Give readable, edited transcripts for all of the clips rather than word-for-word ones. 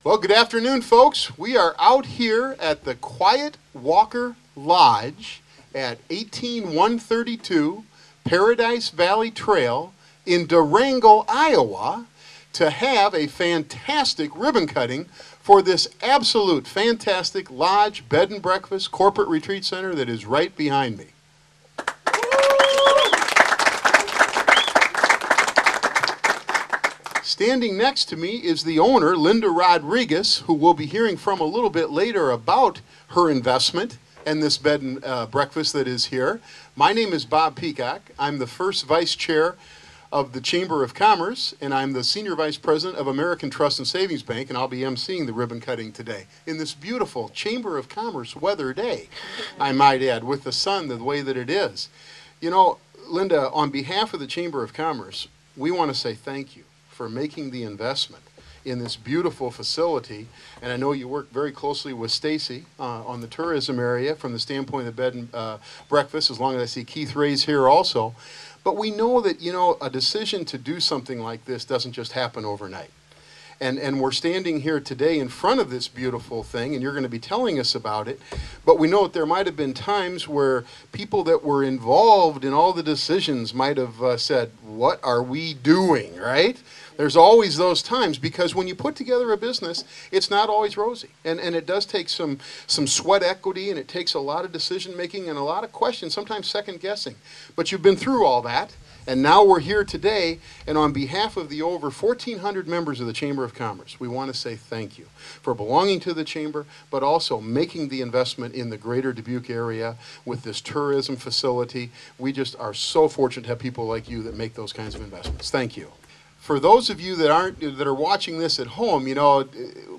Well, good afternoon, folks. We are out here at the Quiet Walker Lodge at 18132 Paradise Valley Trail in Durango, Iowa, to have a fantastic ribbon cutting for this absolute fantastic lodge, bed and breakfast, corporate retreat center that is right behind me. Standing next to me is the owner, Linda Rodrigues, who we'll be hearing from a little bit later about her investment and this bed and breakfast that is here. My name is Bob Peacock. I'm the first vice chair of the Chamber of Commerce, and I'm the senior vice president of American Trust and Savings Bank, and I'll be emceeing the ribbon cutting today in this beautiful Chamber of Commerce weather day, I might add, with the sun the way that it is. You know, Linda, on behalf of the Chamber of Commerce, we want to say thank you for making the investment in this beautiful facility. And I know you work very closely with Stacy on the tourism area from the standpoint of bed and breakfast, as long as I see Keith Ray's here also. But we know that, you know, a decision to do something like this doesn't just happen overnight. And we're standing here today in front of this beautiful thing, and you're going to be telling us about it. But we know that there might have been times where people that were involved in all the decisions might have said, what are we doing, right? There's always those times, because when you put together a business, it's not always rosy. And it does take some sweat equity, and it takes a lot of decision making and a lot of questions, sometimes second guessing. But you've been through all that. And now we're here today, and on behalf of the over 1,400 members of the Chamber of Commerce, we want to say thank you for belonging to the Chamber, but also making the investment in the greater Dubuque area with this tourism facility. We just are so fortunate to have people like you that make those kinds of investments. Thank you. For those of you that are watching this at home, you know,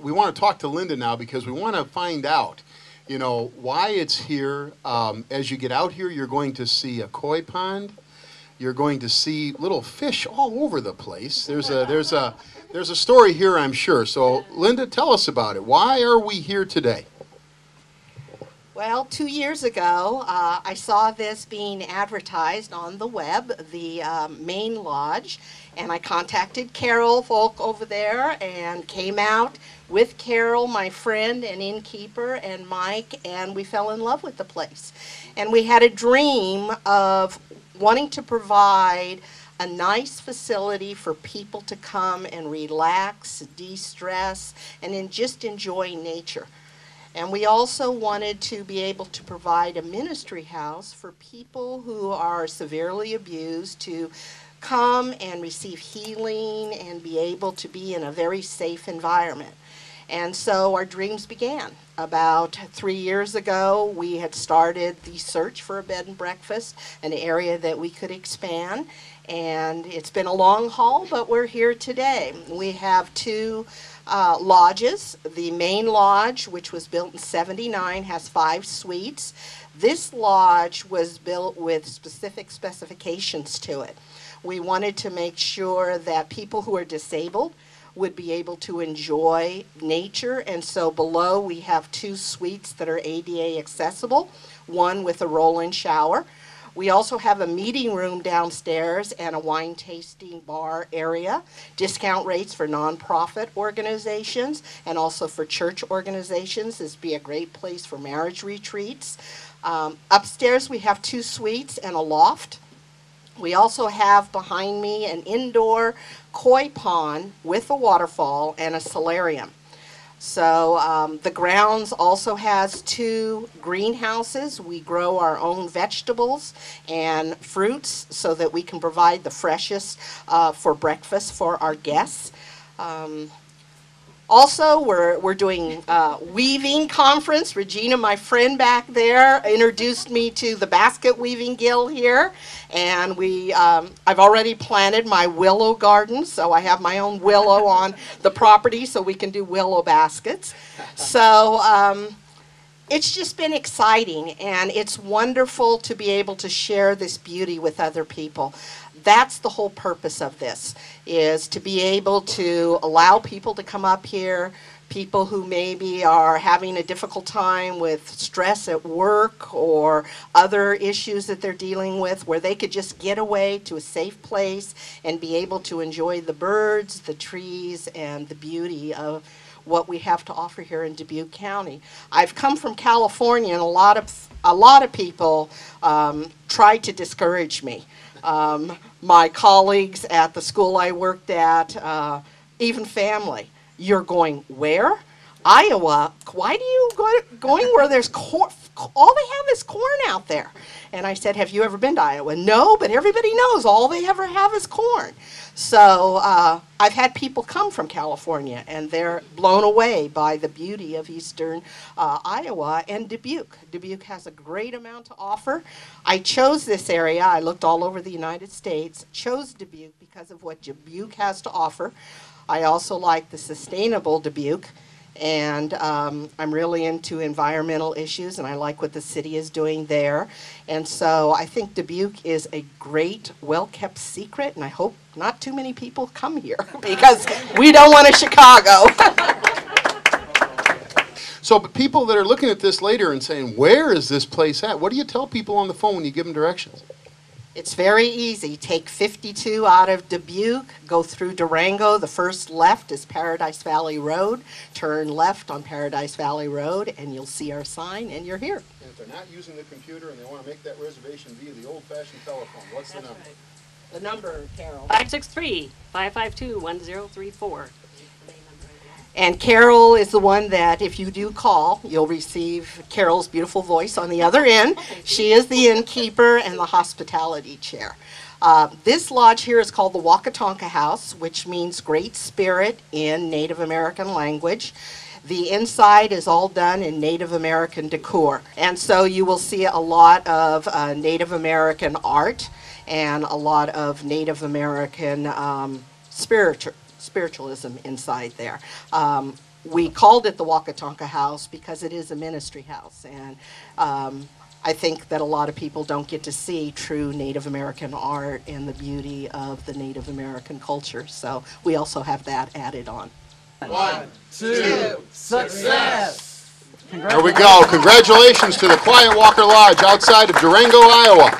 we want to talk to Linda now because we want to find out, you know, why it's here. As you get out here, you're going to see a koi pond. You're going to see little fish all over the place. There's a story here, I'm sure. So, Linda, tell us about it. Why are we here today? Well, 2 years ago, I saw this being advertised on the web, the main lodge, and I contacted Carol Folk over there and came out with Carol, my friend and innkeeper, and Mike, and we fell in love with the place. And we had a dream of wanting to provide a nice facility for people to come and relax, de-stress, and then just enjoy nature. And we also wanted to be able to provide a ministry house for people who are severely abused to come and receive healing and be able to be in a very safe environment. And so our dreams began. About 3 years ago, we had started the search for a bed and breakfast, an area that we could expand. And it's been a long haul, but we're here today. We have two lodges. The main lodge, which was built in '79, has 5 suites. This lodge was built with specific specifications to it. We wanted to make sure that people who are disabled would be able to enjoy nature, and so below we have 2 suites that are ADA accessible, one with a roll-in shower. We also have a meeting room downstairs and a wine tasting bar area, discount rates for nonprofit organizations and also for church organizations. This would be a great place for marriage retreats. Upstairs we have 2 suites and a loft. We also have behind me an indoor koi pond with a waterfall and a solarium. So the grounds also has 2 greenhouses. We grow our own vegetables and fruits so that we can provide the freshest for breakfast for our guests. Also, we're doing weaving conference. Regina, my friend back there, introduced me to the basket weaving guild here, and I've already planted my willow garden, so I have my own willow on the property, so we can do willow baskets. So it's just been exciting, and it's wonderful to be able to share this beauty with other people. That's the whole purpose of this, is to be able to allow people to come up here, people who maybe are having a difficult time with stress at work or other issues that they're dealing with, where they could just get away to a safe place and be able to enjoy the birds, the trees, and the beauty of what we have to offer here in Dubuque County. I've come from California, and a lot of people tried to discourage me. My colleagues at the school I worked at, even family. You're going where? Iowa. Why do you going where there's corn? All they have is corn out there. And I said, have you ever been to Iowa? No, but everybody knows all they ever have is corn. So I've had people come from California, and they're blown away by the beauty of eastern Iowa and Dubuque. Dubuque has a great amount to offer. I chose this area. I looked all over the United States, chose Dubuque because of what Dubuque has to offer. I also like the sustainable Dubuque. And I'm really into environmental issues, and I like what the city is doing there. And so I think Dubuque is a great, well-kept secret, and I hope not too many people come here because we don't want a Chicago. So but people that are looking at this later and saying, where is this place at? What do you tell people on the phone when you give them directions? It's very easy. Take 52 out of Dubuque, go through Durango. The first left is Paradise Valley Road. Turn left on Paradise Valley Road, and you'll see our sign, and you're here. And if they're not using the computer and they want to make that reservation via the old-fashioned telephone, what's the number? Right. The number, Carol. 563-552-1034. And Carol is the one that, if you do call, you'll receive Carol's beautiful voice on the other end. She is the innkeeper and the hospitality chair. This lodge here is called the Wakatonka House, which means Great Spirit in Native American language. The inside is all done in Native American decor. And so you will see a lot of Native American art and a lot of Native American spiritualism inside there. We called it the Wakatonka House because it is a ministry house, and I think that a lot of people don't get to see true Native American art and the beauty of the Native American culture, so we also have that added on. 1, 2, success! There we go. Congratulations to the Quiet Walker Lodge outside of Durango, Iowa.